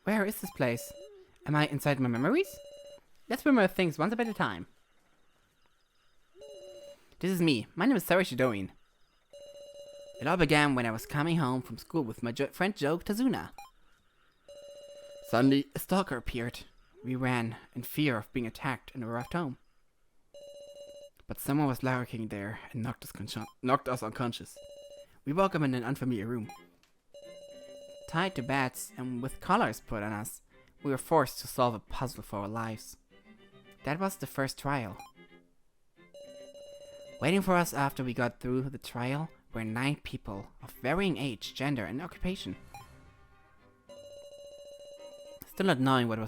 Where is this place? Am I inside my memories? Let's remember things once at a time. This is me. My name is Sarah Shidoin. It all began when I was coming home from school with my friend Joe Tazuna. Suddenly, a stalker appeared. We ran in fear of being attacked and arrived home. But someone was lurking there and knocked us unconscious. We woke up in an unfamiliar room. Tied to beds and with collars put on us, we were forced to solve a puzzle for our lives. That was the first trial. Waiting for us after we got through the trial were 9 people of varying age, gender, and occupation. Still not knowing what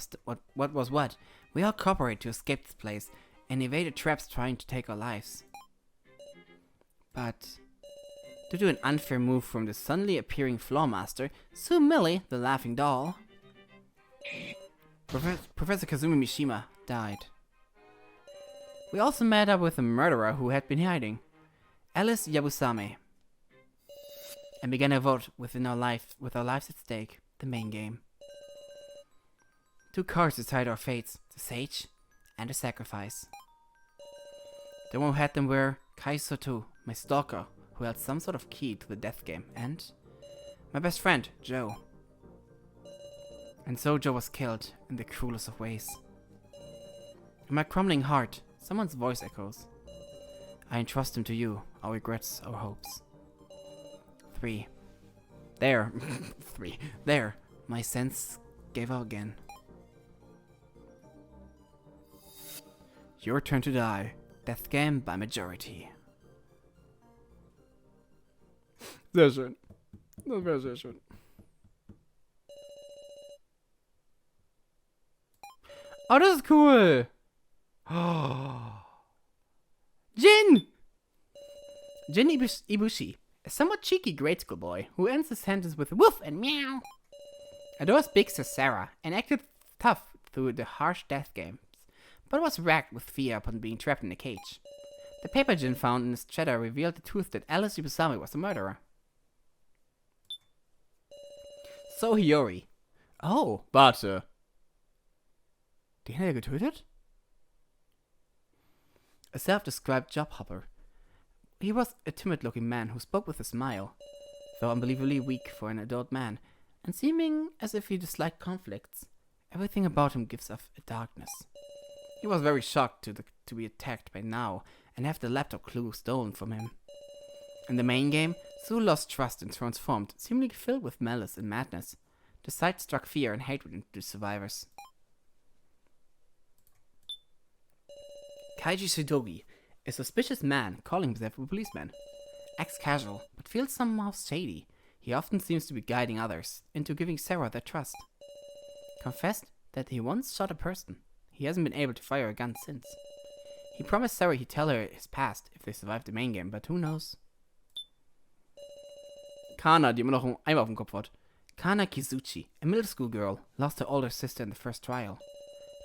was what, we all cooperated to escape this place and evaded traps trying to take our lives. But due to an unfair move from the suddenly appearing floor master, Sue Millie, the laughing doll, Professor Kazumi Mishima died. We also met up with a murderer who had been hiding, Alice Yabusame, and began a vote with our lives at stake, the main game. 2 cards decide our fates, the sage and the sacrifice. The one who had them were Kai Soto, my stalker, who held some sort of key to the death game, and my best friend, Joe. And so Joe was killed in the cruelest of ways. In my crumbling heart, someone's voice echoes. I entrust him to you, our regrets, our hopes. 3. There. 3. There. My sense gave out again. Your turn to die. Death game by majority. Sehr schön. Das wäre sehr schön. Oh, das ist cool. Oh. Jin! Jin Ibushi, a somewhat cheeky grade school boy who ends his sentence with woof and meow. Adores big sis Sarah and acted tough through the harsh death games, but was racked with fear upon being trapped in a cage. The paper Jin found in his cheddar revealed the truth that Alice Yubusame was the murderer. So Hiyori. Oh, warte. Den hat er getötet? A self-described job hopper. He was a timid-looking man who spoke with a smile, though unbelievably weak for an adult man, and seeming as if he disliked conflicts. Everything about him gives off a darkness. He was very shocked to be attacked by now and have the laptop clue stolen from him. In the main game, Sue lost trust and transformed, seemingly filled with malice and madness. The sight struck fear and hatred into the survivors. Kaiji Shidogi, a suspicious man calling himself a policeman. Acts casual, but feels somehow shady. He often seems to be guiding others into giving Sarah their trust. Confessed that he once shot a person. He hasn't been able to fire a gun since. He promised Sarah he'd tell her his past if they survived the main game, but who knows? Kana, die immer noch einen Eimer auf dem Kopf hat. Kana Kizuchi, a middle school girl, lost her older sister in the first trial.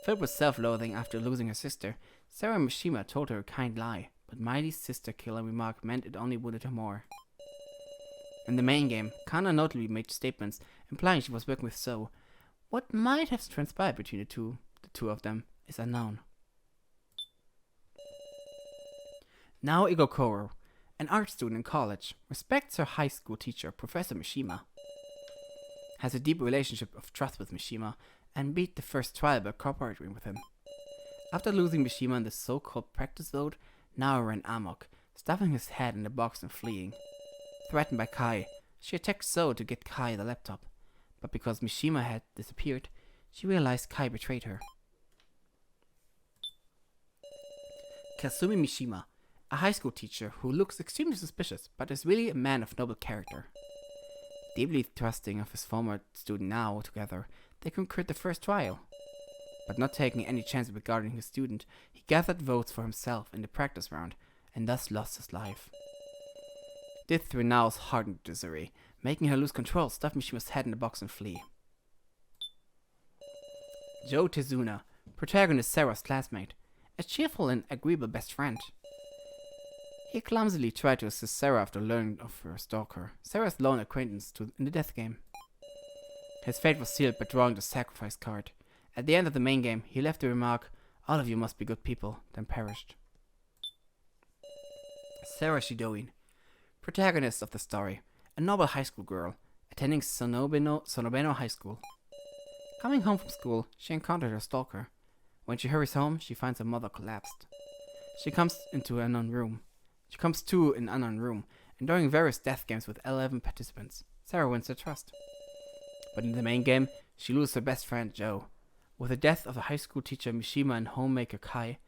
Filled with self-loathing after losing her sister, Sarah Mishima told her a kind lie, but Miley's sister-killer remark meant it only wounded her more. In the main game, Kana notably made statements implying she was working with So. What might have transpired between the two of them is unknown. Now Igokoro, an art student in college, respects her high school teacher, Professor Mishima. Has a deep relationship of trust with Mishima and beat the first trial by cooperating with him. After losing Mishima in the so-called practice vote, now ran amok, stuffing his head in the box and fleeing. Threatened by Kai, she attacked So to get Kai the laptop, but because Mishima had disappeared, she realized Kai betrayed her. Kasumi Mishima, a high school teacher who looks extremely suspicious but is really a man of noble character. Deeply trusting of his former student now, together, they conquered the first trial. But not taking any chances regarding his student, he gathered votes for himself in the practice round, and thus lost his life. This through Nao's hardened Desiree, making her lose control, stuff Mishima's head in the box and flee. Joe Tezuna, protagonist Sarah's classmate, a cheerful and agreeable best friend. He clumsily tried to assist Sarah after learning of her stalker, Sarah's lone acquaintance in the death game. His fate was sealed by drawing the sacrifice card. At the end of the main game, he left the remark, "All of you must be good people," then perished. Sarah Shidoin, protagonist of the story, a noble high school girl, attending Sonobeno High School. Coming home from school, she encountered her stalker. When she hurries home, she finds her mother collapsed. She comes to an unknown room, and during various death games with 11 participants, Sarah wins their trust. But in the main game, she loses her best friend, Joe. With the death of the high school teacher Mishima and homemaker Kai,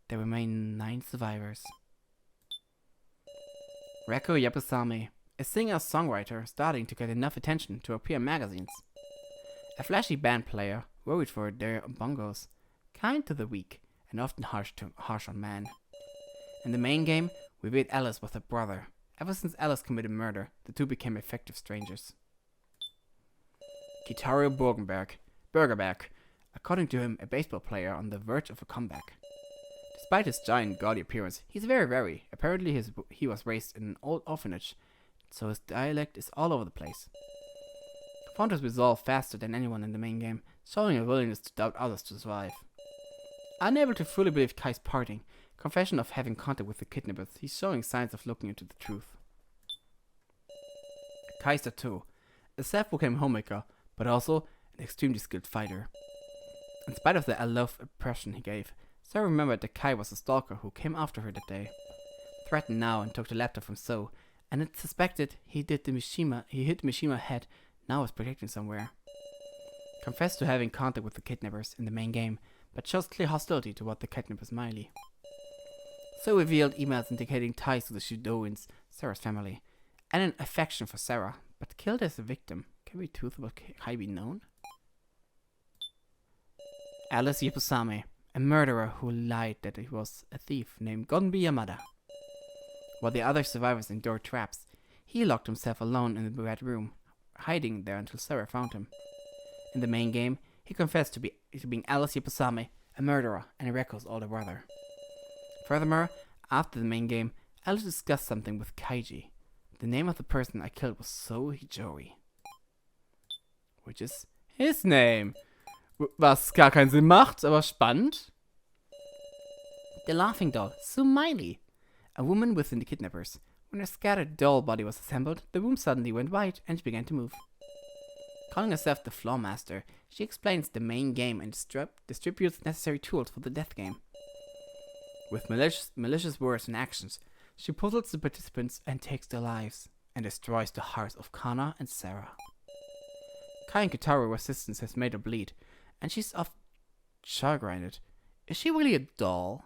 there remain 9 survivors. Reko Yapusame, a singer-songwriter starting to get enough attention to appear in magazines. A flashy band player, worried for their bongos, kind to the weak, and often harsh on men. In the main game, we meet Alice with her brother. Ever since Alice committed murder, the two became effective strangers. Kitario Burgerberg, according to him, a baseball player on the verge of a comeback. Despite his giant, gaudy appearance, he's very. Apparently he was raised in an old orphanage, so his dialect is all over the place. Founders resolve faster than anyone in the main game, showing a willingness to doubt others to survive. Unable to fully believe Kai's parting, confession of having contact with the kidnappers, he's showing signs of looking into the truth. Kai Sato, a self-proclaimed homemaker, but also an extremely skilled fighter. In spite of the love impression he gave, Sarah remembered that Kai was a stalker who came after her that day. Threatened now and took the laptop from So, and it's suspected he hit the Mishima head, now is protecting somewhere. Confessed to having contact with the kidnappers in the main game, but shows clear hostility toward the kidnappers Miley. So revealed emails indicating ties to the Shidoins, Sarah's family, and an affection for Sarah, but killed as a victim. Can we truth about Kai be known? Alice Yapusame, a murderer who lied that he was a thief named Gonbi Yamada. While the other survivors endured traps, he locked himself alone in the red room, hiding there until Sarah found him. In the main game, he confessed to being Alice Yapusame, a murderer, and Reko's older brother. Furthermore, after the main game, Alice discussed something with Kaiji. The name of the person I killed was So Hijori, which is his name. Was gar keinen Sinn macht, aber spannend. The laughing doll, Sumaili, a woman within the kidnappers. When her scattered doll body was assembled, the room suddenly went white and she began to move. Calling herself the Floor Master, she explains the main game and distributes necessary tools for the death game. With malicious words and actions, she puzzles the participants and takes their lives, and destroys the hearts of Kana and Sarah. Kai and Kitaro's resistance has made her bleed, and she's off chagrined. Is she really a doll?